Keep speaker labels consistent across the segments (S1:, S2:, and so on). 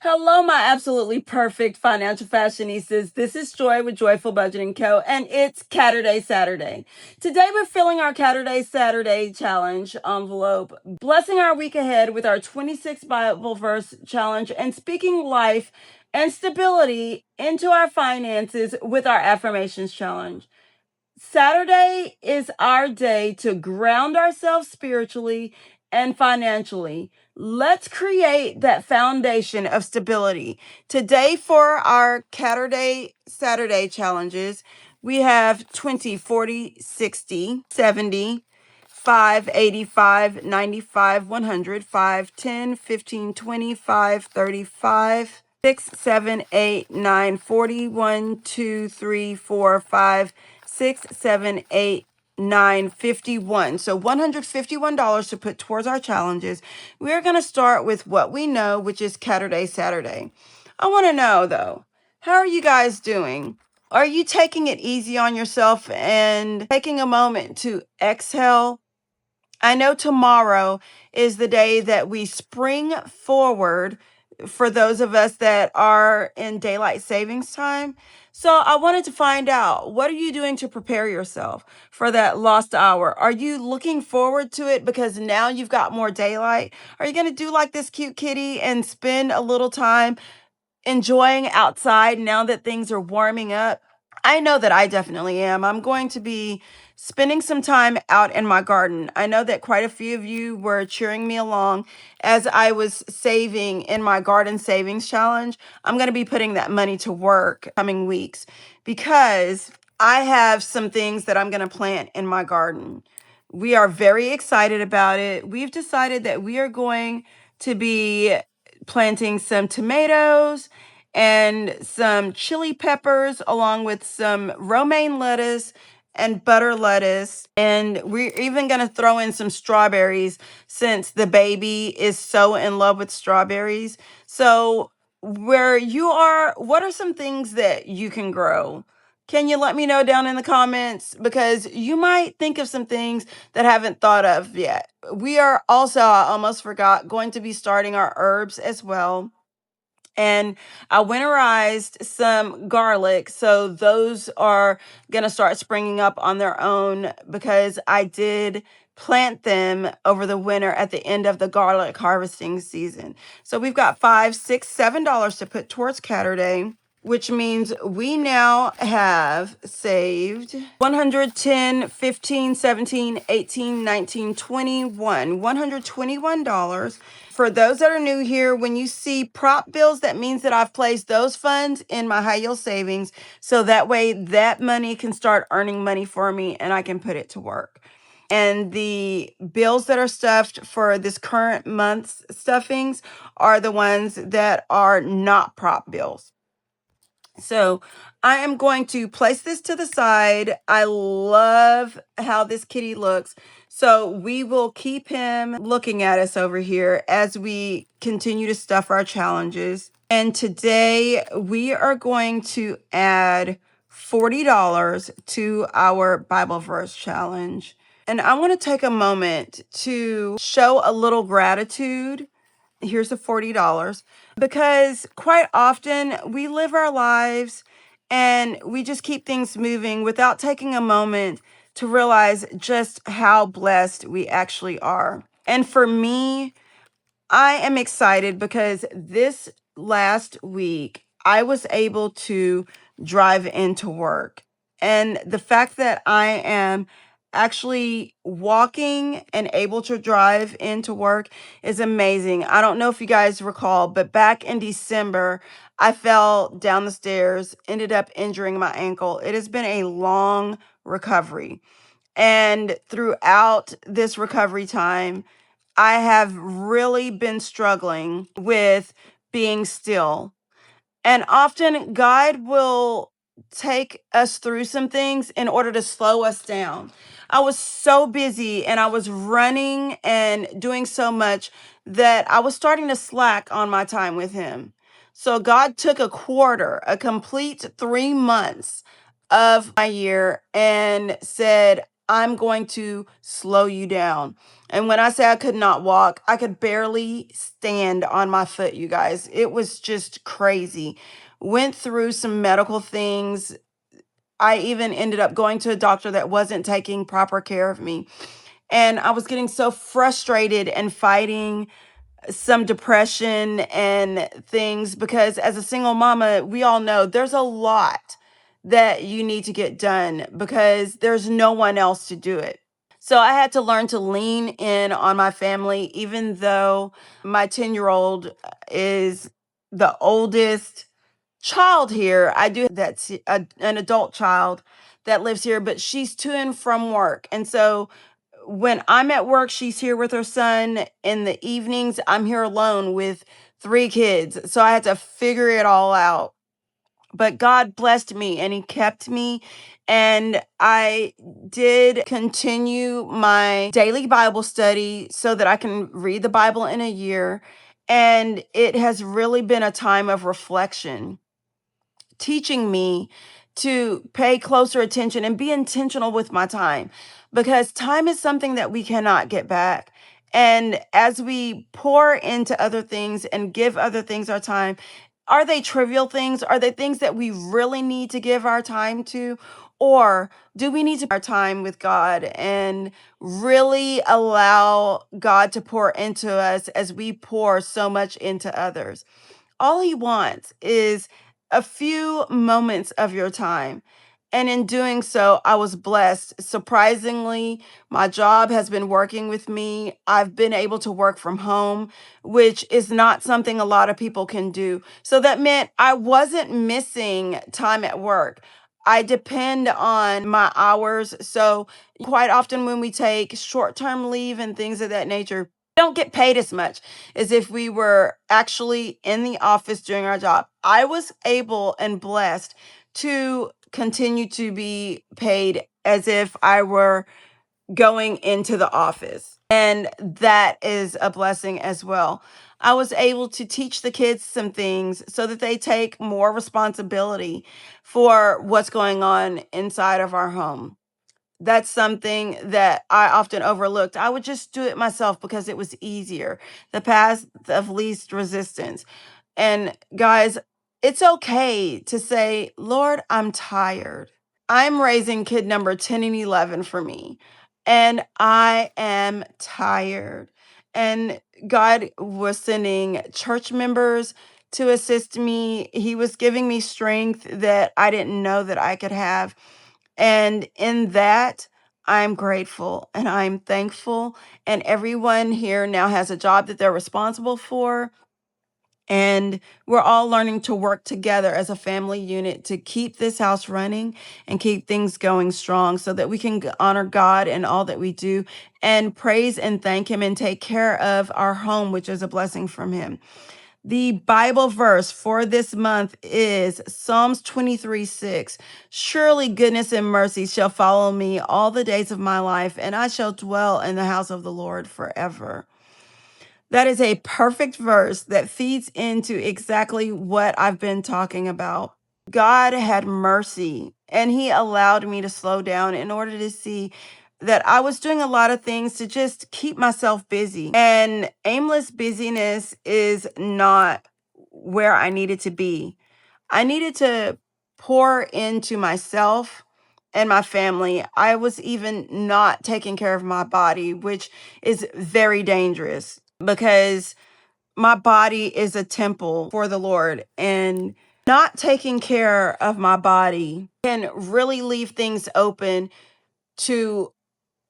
S1: Hello, my absolutely perfect financial fashionistas. This is Joy with Joyful Budgeting Co. and it's Caturday Saturday. Today we're filling our Caturday Saturday challenge envelope, blessing our week ahead with our 26 Bible verse challenge and speaking life and stability into our finances with our Affirmations challenge. Saturday is our day to ground ourselves spiritually and financially. Let's create that foundation of stability. Today, for our Caturday Saturday challenges, we have 20, 40, 60, 70, 5, 85, 95, 100, 5, 10, 15, 25, 35, 6, 7, 8, 9, 40, 1, 2, 3, 4, 5, 6, 7, 8, 9, 51. So $151 to put towards our challenges. We're going to start with what we know, which is Caturday Saturday. I want to know though, how are you guys doing? Are you taking it easy on yourself and taking a moment to exhale? I know tomorrow is the day that we spring forward for those of us that are in daylight savings time. So I wanted to find out, what are you doing to prepare yourself for that lost hour? Are you looking forward to it because now you've got more daylight? Are you going to do like this cute kitty and spend a little time enjoying outside now that things are warming up? I know that I definitely am. I'm going to be spending some time out in my garden. I know that quite a few of you were cheering me along as I was saving in my garden savings challenge. I'm going to be putting that money to work coming weeks because I have some things that I'm going to plant in my garden. We are very excited about it. We've decided that we are going to be planting some tomatoes and some chili peppers, along with some romaine lettuce and butter lettuce. And we're even going to throw in some strawberries since the baby is so in love with strawberries. So, where you are, what are some things that you can grow? Can you let me know down in the comments? Because you might think of some things that I haven't thought of yet. We are also, I almost forgot, going to be starting our herbs as well. And I winterized some garlic. So those are going to start springing up on their own because I did plant them over the winter at the end of the garlic harvesting season. So we've got $5, $6, $7 to put towards Caturday, which means we now have saved 110, 15, 17, 18, 19, 21, $121. For those that are new here, when you see prop bills, that means that I've placed those funds in my high yield savings. So that way that money can start earning money for me and I can put it to work. And the bills that are stuffed for this current month's stuffings are the ones that are not prop bills. So I am going to place this to the side. I love how this kitty looks. So we will keep him looking at us over here as we continue to stuff our challenges. And today we are going to add $40 to our Bible verse challenge. And I want to take a moment to show a little gratitude. Here's the $40, because quite often we live our lives and we just keep things moving without taking a moment to realize just how blessed we actually are. And for me, I am excited because this last week I was able to drive into work. And the fact that I am actually walking and able to drive into work is amazing. I don't know if you guys recall, but back in December, I fell down the stairs, ended up injuring my ankle. It has been a long recovery. And throughout this recovery time, I have really been struggling with being still. And often God will take us through some things in order to slow us down. I was so busy and I was running and doing so much that I was starting to slack on my time with Him. So God took a complete 3 months of my year and said, I'm going to slow you down. And when I say I could not walk, I could barely stand on my foot, you guys. It was just crazy. Went through some medical things. I even ended up going to a doctor that wasn't taking proper care of me. And I was getting so frustrated and fighting some depression and things because as a single mama, we all know there's a lot that you need to get done because there's no one else to do it. So I had to learn to lean in on my family, even though my 10-year-old is the oldest child here. I do that's an adult child that lives here, but she's to and from work. And so when I'm at work, she's here with her son. In the evenings, I'm here alone with 3 kids. So I had to figure it all out. But God blessed me and He kept me. And I did continue my daily Bible study so that I can read the Bible in a year. And it has really been a time of reflection, teaching me to pay closer attention and be intentional with my time because time is something that we cannot get back. And as we pour into other things and give other things our time, are they trivial things? Are they things that we really need to give our time to? Or do we need to our time with God and really allow God to pour into us as we pour so much into others? All He wants is a few moments of your time. And in doing so, I was blessed. Surprisingly, my job has been working with me. I've been able to work from home, which is not something a lot of people can do. So that meant I wasn't missing time at work. I depend on my hours. So quite often when we take short-term leave and things of that nature, don't get paid as much as if we were actually in the office doing our job. I was able and blessed to continue to be paid as if I were going into the office. And that is a blessing as well. I was able to teach the kids some things so that they take more responsibility for what's going on inside of our home. That's something that I often overlooked. I would just do it myself because it was easier, the path of least resistance. And guys, it's okay to say, Lord, I'm tired. I'm raising kid number 10 and 11 for me, and I am tired. And God was sending church members to assist me. He was giving me strength that I didn't know that I could have. And in that, I'm grateful and I'm thankful. And everyone here now has a job that they're responsible for. And we're all learning to work together as a family unit to keep this house running and keep things going strong so that we can honor God in all that we do and praise and thank Him and take care of our home, which is a blessing from Him. The Bible verse for this month is Psalms 23:6. Surely goodness and mercy shall follow me all the days of my life, and I shall dwell in the house of the Lord forever. That is a perfect verse that feeds into exactly what I've been talking about. God had mercy, and He allowed me to slow down in order to see that I was doing a lot of things to just keep myself busy. And aimless busyness is not where I needed to be. I needed to pour into myself and my family. I was even not taking care of my body, which is very dangerous because my body is a temple for the Lord, and not taking care of my body can really leave things open to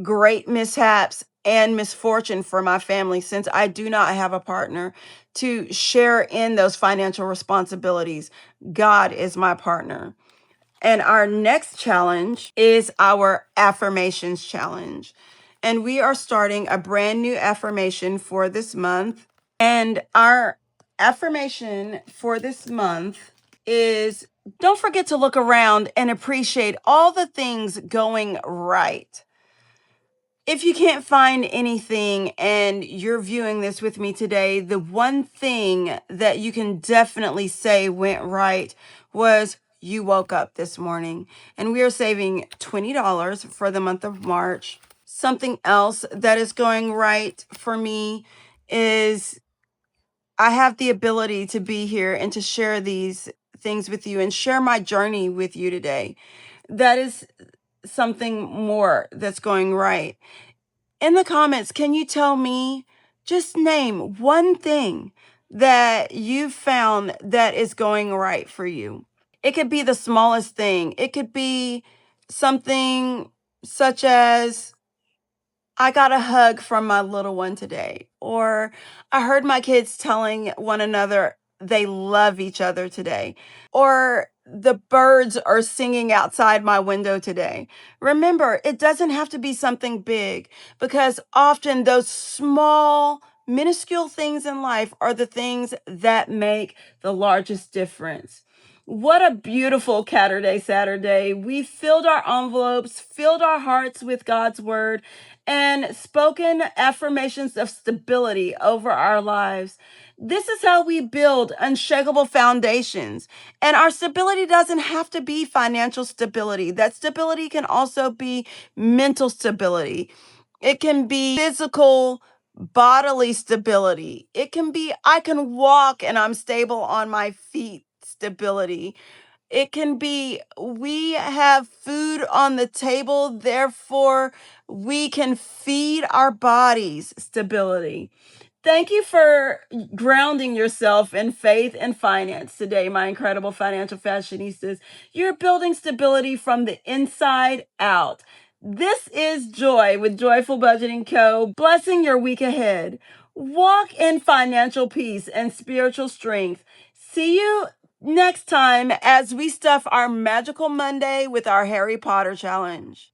S1: great mishaps and misfortune for my family since I do not have a partner to share in those financial responsibilities. God is my partner. And our next challenge is our Affirmations challenge. And we are starting a brand new affirmation for this month. And our affirmation for this month is don't forget to look around and appreciate all the things going right. If you can't find anything and you're viewing this with me today, the one thing that you can definitely say went right was you woke up this morning. And we are saving $20 for the month of March. Something else that is going right for me is I have the ability to be here and to share these things with you and share my journey with you today. That is something more that's going right. In the comments, can you tell me, just name one thing that you've found that is going right for you? It could be the smallest thing. It could be something such as I got a hug from my little one today, or I heard my kids telling one another they love each other today, or the birds are singing outside my window today. Remember, it doesn't have to be something big, because often those small, minuscule things in life are the things that make the largest difference. What a beautiful Caturday Saturday. We filled our envelopes, filled our hearts with God's word, and spoken affirmations of stability over our lives. This is how we build unshakable foundations. And our stability doesn't have to be financial stability. That stability can also be mental stability. It can be physical, bodily stability. It can be, I can walk and I'm stable on my feet stability. It can be, we have food on the table, therefore we can feed our bodies stability. Thank you for grounding yourself in faith and finance today, my incredible financial fashionistas. You're building stability from the inside out. This is Joy with Joyful Budgeting Co., blessing your week ahead. Walk in financial peace and spiritual strength. See you next time as we stuff our magical Monday with our Harry Potter challenge.